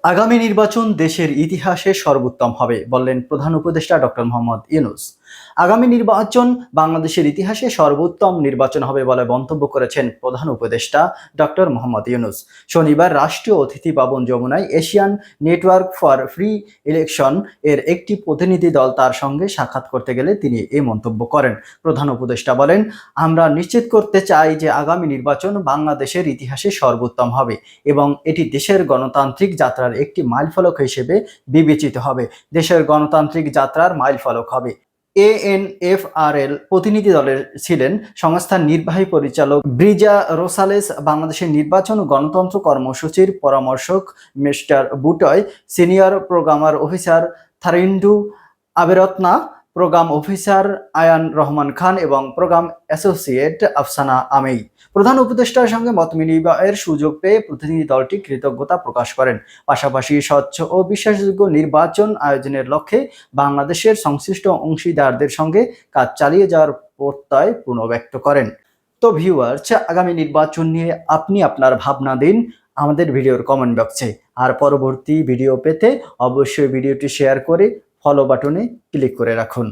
আগামী নির্বাচন দেশের ইতিহাসে সর্বোত্তম হবে বললেন প্রধান উপদেষ্টা ডক্টর মোহাম্মদ ইউনূস। আগামী নির্বাচন বাংলাদেশের ইতিহাসে সর্বোত্তম নির্বাচন হবে বলে মন্তব্য করেছেন প্রধান উপদেষ্টা ডক্টর মোহাম্মদ ইউনূস। শনিবার রাষ্ট্রীয় অতিথি ভবন যমুনায় Asian network for free election এর একটি প্রতিনিধি দল তার সঙ্গে সাক্ষাৎ করতে গেলে তিনি এই মন্তব্য করেন। প্রধান উপদেষ্টা বলেন, আমরা নিশ্চিত করতে চাই যে আগামী নির্বাচন বাংলাদেশের ইতিহাসে সর্বোত্তম হবে এবং এটি দেশের গণতান্ত্রিক যাত্রার একটি মাইলফলক হিসেবে বিবেচিত হবে। দেশের গণতান্ত্রিক যাত্রার মাইলফলক হবে। ANFRL প্রতিনিধি দলের ছিলেন সংস্থার নির্বাহী পরিচালক ব্রিজা রোসালেস, বাংলাদেশের নির্বাচন ও গণতন্ত্র কর্মসূচির পরামর্শক মিস্টার বুটয়, senior programmer officer Tharindu Abeyratne, programme officer Ayan Rahman Khan এবং প্রোগ্রাম অ্যাসোসিয়েট আফসানা আমেই। প্রধান উপদেষ্টার সঙ্গে মত বিনিময়ের সুযোগ পেয়ে প্রতিনিধি দলটি কৃতজ্ঞতা প্রকাশ করেন। পাশাপাশি স্বচ্ছ ও বিশ্বাসযোগ্য নির্বাচন আয়োজনের লক্ষ্যে বাংলাদেশের সংশ্লিষ্ট অংশীদারদের সঙ্গে কাজ চালিয়ে যাওয়ার প্রত্যয় পুনর্ব্যক্ত করেন। তো ভিউয়ার্স, আগামী নির্বাচন নিয়ে আপনি আপনার ভাবনা দিন আমাদের ভিডিওর কমেন্ট বক্সে। আর পরবর্তী ভিডিও পেতে অবশ্যই ভিডিওটি শেয়ার করে ফলো বাটনে ক্লিক করে রাখুন।